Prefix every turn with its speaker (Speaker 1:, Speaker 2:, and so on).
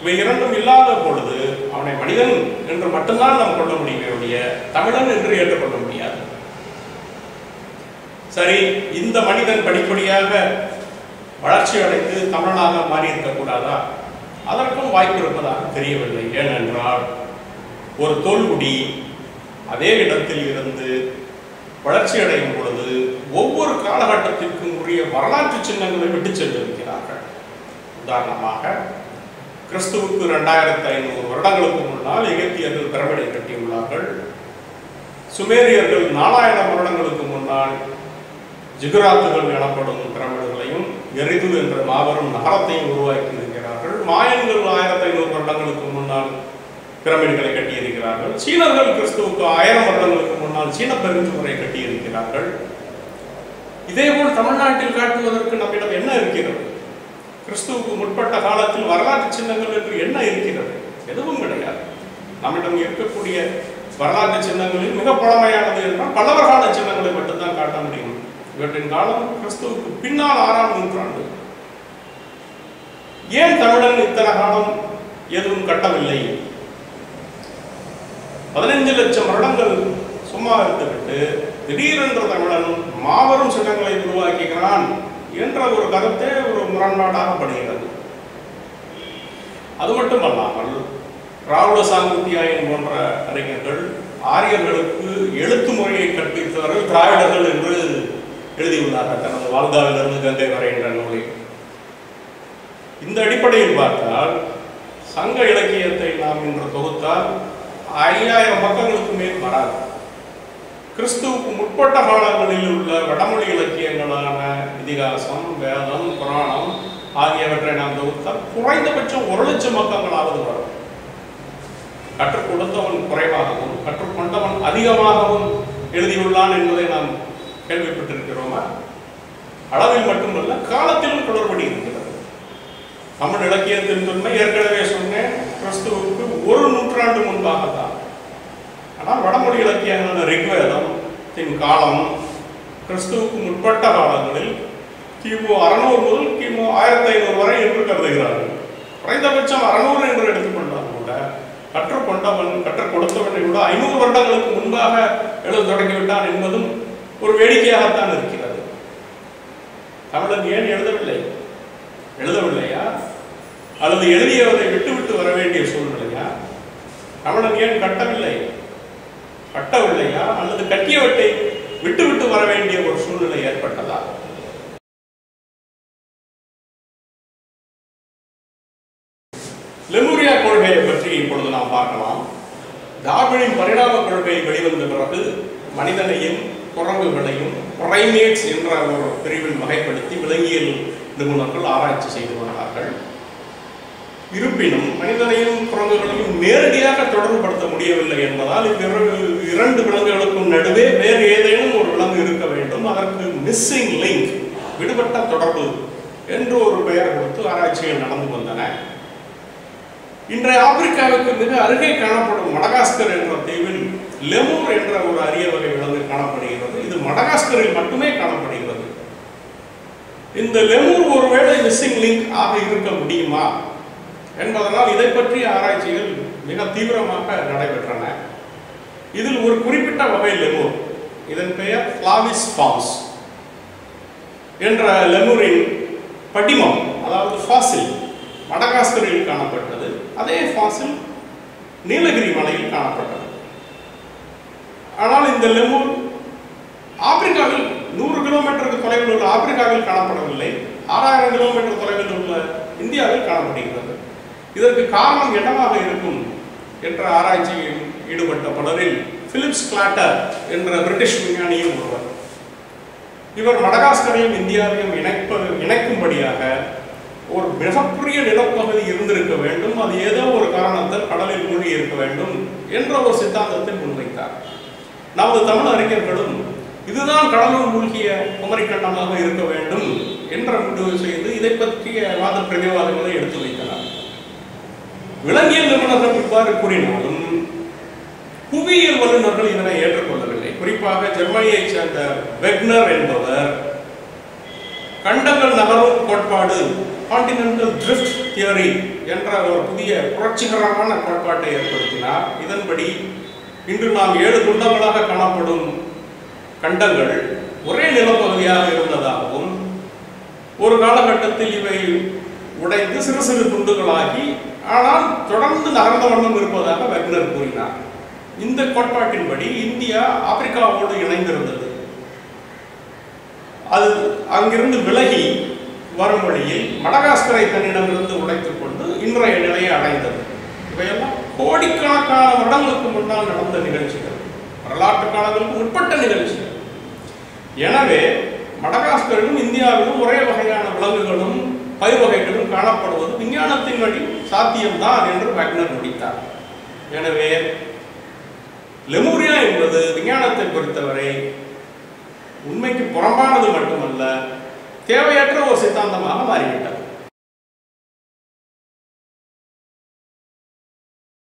Speaker 1: இவை இரண்டும் இல்லாத பொழுது அவனை மனிதன் என்று மட்டும்தான் நாம் கொள்ள முடியுமே, தமிழன் என்று ஏற்றுக்கொள்ள முடியாது. சரி, இந்த மனிதன் படிப்படியாக வளர்ச்சி அடைந்து தமிழனாக மாறி இருக்கக்கூடாதா? அதற்கும் வாய்ப்பு இருப்பதாக தெரியவில்லை. ஏனென்றால் ஒரு தோல்குடி அதே இடத்தில் இருந்து வளர்ச்சி அடையும் பொழுது ஒவ்வொரு காலகட்டத்திற்கும் உரிய வரலாற்று சின்னங்களை விட்டு சென்றிருக்கிறார்கள். உதாரணமாக கிறிஸ்துவுக்கு 2500 வருடங்களுக்கு முன்னால் எகிப்தியர்கள் பிரமிடை கட்டியுள்ளார்கள். சுமேரியர்கள் 4000 வருடங்களுக்கு முன்னால் ஜிகுராத்துகள் எனப்படும் பிரமிடுகளையும் எரிது என்ற மாபெரும் நகரத்தையும் உருவாக்கி இருக்கிறார்கள். மாயன்கள் 1500 வருடங்களுக்கு முன்னால் பிரமிடுகளை கட்டியிருக்கிறார்கள். சீனர்கள் கிறிஸ்துவுக்கு 1000 வருடங்களுக்கு முன்னால் சீன பெருஞ்சுவரை கட்டியிருக்கிறார்கள். இதேபோல் தமிழ்நாட்டில் காட்டுவதற்கு நம்மிடம் என்ன இருக்கிறது? கிறிஸ்துவுக்கு முற்பட்ட காலத்தில் வரலாற்று சின்னங்கள் என்று என்ன இருக்கிறது? எதுவும் கிடையாது. நம்மிடம் இருக்கக்கூடிய வரலாற்று சின்னங்களில் மிக பழமையானது என்றால் பல்லவர் கால சின்னங்களை மட்டும்தான் காட்ட முடியும். இவற்றின் காலம் கிறிஸ்துவுக்கு பின்னால் 6ஆம் நூற்றாண்டு. ஏன் தமிழன் இத்தனை காலம் எதுவும் கட்டவில்லை? 15 லட்சம் வருடங்கள் சும்மா இருந்துவிட்டு திடீரென்ற தமிழன் மாபெரும் சின்னங்களை உருவாக்குகிறான் என்ற ஒரு கருத்தே ஒரு முரண்பாடாக படுகிறது. அது மட்டுமல்லாமல் ராவுல சாங்குத்தியாயன் போன்ற அறிஞர்கள் ஆரியர்களுக்கு எழுத்து முறையை கற்பித்தவர்கள் திராவிடர்கள் என்று எழுதியுள்ளார்கள் தனது வாழ்ந்தாவிலிருந்து கங்கை வரை என்ற நூலில். இந்த அடிப்படையில் பார்த்தால் சங்க இலக்கியத்தை நாம் இன்று தொகுத்தால் 5000 பக்கங்களுக்கு மேல் வராது. கிறிஸ்துவுக்கு முற்பட்ட காலங்களில் உள்ள வடமொழி இலக்கியங்களான இதிகாசம், வேதம், புராணம் ஆகியவற்றை நாம் தொகுத்தால் குறைந்தபட்சம் 1,00,000 பக்கங்களாவது வரும். கற்றுக் கொடுத்தவன் குறைவாகவும் கற்றுக்கொண்டவன் அதிகமாகவும் எழுதியுள்ளான் என்பதை நாம் கேள்விப்பட்டிருக்கிறோமா? அளவில் மட்டுமல்ல, காலத்திலும் குளறுபடி இருக்கிறது. தமிழ் இலக்கியத்தின் தொன்மை ஏற்கனவே சொன்னேன், கிறிஸ்துவுக்கு 1 நூற்றாண்டு முன்பாகத்தான். ஆனால் வடமொழி இலக்கியங்களான ரிக்வேதத்தின் காலம் கிறிஸ்துவுக்கு முற்பட்ட காலங்களில் கிமு 600 முதல் கிமு 1500 வரை என்று கருதுகிறார்கள். குறைந்தபட்சம் 600 என்று எடுத்துக்கொண்டால் கூட கற்றுக்கொண்டவன் கற்றுக் கொடுத்தவனை விட 500 வருடங்களுக்கு முன்பாக எழுத தொடங்கிவிட்டான் என்பதும் ஒரு வேடிக்கையாகத்தான் இருக்கிறது. தமிழன் ஏன் எழுதவில்லையா? அல்லது எழுதியவரை விட்டுவிட்டு வர வேண்டிய சூழ்நிலையா? தமிழன் ஏன் கட்டவில்லையா? அல்லது கட்டியவற்றை விட்டுவிட்டு வர வேண்டிய ஒரு சூழ்நிலை ஏற்பட்டதா? லெமூரியா கொள்கையை பற்றி இப்பொழுது நாம் பார்க்கலாம். டார்வினின் பரிணாம கொள்கை வெளிவந்த பிறகு மனிதனையும் குரங்குகளையும் பிரைமேட்ஸ் என்ற ஒரு பிரிவில் வகைப்படுத்தி விலங்கியல் நிபுணர்கள் ஆராய்ச்சி செய்து வந்தார்கள். இருப்பினும் மனிதனையும் குரங்குகளையும் நேரடியாக தொடர்புபடுத்த முடியவில்லை என்பதால் இரண்டு விலங்குகளுக்கும் நடுவே வேறு ஏதேனும் ஒரு விலங்கு இருக்க வேண்டும், அதற்கு மிஸ்ஸிங் லிங்க், விடுபட்ட தொடர்பு என்று ஒரு பெயர் கொடுத்து ஆராய்ச்சிகள் நடந்து வந்தன. இன்றைய ஆப்பிரிக்காவுக்கு மிக அருகே காணப்படும் மடகாஸ்கர் என்ற தீவில் லெமூர் என்ற ஒரு அரிய வகை விலங்கு காணப்படுகிறது. இது மடகாஸ்கரில் மட்டுமே காணப்படுகிறது. இந்த லெமூர் ஒருவேளை மிஸ்ஸிங் லிங்க் ஆக இருக்க முடியுமா என்பதனால் இதை பற்றிய ஆராய்ச்சிகள் மிக தீவிரமாக நடைபெற்றன. இதில் ஒரு குறிப்பிட்ட வகை லெமூர், இதன் பெயர் ஃபிளாவிஸ் ஃபால்ஸ் என்ற லெமூரின் படிமம், அதாவது ஃபாசில் மடகாஸ்கரில் காணப்பட்டது. அதே ஃபாசில் நீலகிரி மலையில் காணப்பட்டது. ஆனால் இந்த லெமூர் ஆப்பிரிக்காவில் 100 கிலோமீட்டருக்கு தொலைவில் உள்ள ஆப்பிரிக்காவில் காணப்படவில்லை, 6000 கிலோமீட்டர் தொலைவில் உள்ள இந்தியாவில் காணப்படுகிறது. இதற்கு காரணம் என்னவாக இருக்கும் என்ற ஆராய்ச்சியில் ஈடுபட்ட பலரில் பிலிப்ஸ் கிளாட்டர் என்ற பிரிட்டிஷ் விஞ்ஞானியும் ஒருவர். இவர் மடகாஸ்கரையும் இந்தியாவையும் இணைக்கும்படியாக ஒரு மிகப்பெரிய நிலப்பகுதி இருந்திருக்க வேண்டும், அது ஏதோ ஒரு காரணத்தால் கடலில் மூழ்கி இருக்க வேண்டும் என்ற ஒரு சித்தாந்தத்தை முன்வைத்தார். நமது தமிழ் அறிஞர்களும் இதுதான் கடலுள் மூழ்கிய குமரிக்கண்டமாக இருக்க வேண்டும் என்ற முடிவு செய்து இதை பற்றிய வாத பிரதிவாதங்களை எடுத்து வைத்தனர். விலங்கியல் நிபுணர்கள் இவ்வாறு கூறினாலும் புவியியல் வல்லுநர்கள் இதனை ஏற்றுக்கொள்ளவில்லை. குறிப்பாக ஜெர்மனியைச் சேர்ந்த வெக்னர் என்பவர் கண்டங்கள் நகரும் கோட்பாடு கான்டினென்டல் ட்ரிஃப்ட் தியரி என்ற ஒரு புதிய புரட்சிகரமான கோட்பாட்டை ஏற்படுத்தினார். இதன்படி இன்று நாம் 7 துண்டங்களாக காணப்படும் கண்டங்கள் ஒரே நிலப்பகுதியாக இருந்ததாகவும் ஒரு காலகட்டத்தில் இவை உடைந்து சிறு சிறு துண்டுகளாகி ஆனால் தொடர்ந்து நகர்ந்த வண்ணம் இருப்பதாக வெக்னர் கூறினார். இந்த கோட்பாட்டின்படி இந்தியா ஆப்பிரிக்காவோடு இணைந்திருந்தது. அது அங்கிருந்து விலகி வரும் வழியில் மடகாஸ்கரை தன்னிடமிருந்து உடைத்துக் கொண்டு இன்றைய நிலையை அடைந்தது. இவையெல்லாம் கோடிக்கணக்கான வருடங்களுக்கு முன்னால் நடந்த நிகழ்ச்சிகள், வரலாற்று காலங்களுக்கு உட்பட்ட நிகழ்ச்சிகள். எனவே மடகாஸ்கரிலும் இந்தியாவிலும் ஒரே வகையான விலங்குகளும் பயிர் வகைகளும் காணப்படுவது விஞ்ஞானத்தின் வழி சாத்தியம்தான் என்று வெக்னர் முடித்தார். எனவே லெமூரியா என்பது விஞ்ஞானத்தை பொறுத்தவரை உண்மைக்கு புறம்பானது மட்டுமல்ல, தேவையற்ற ஒரு சித்தாந்தமாக மாறிவிட்டது.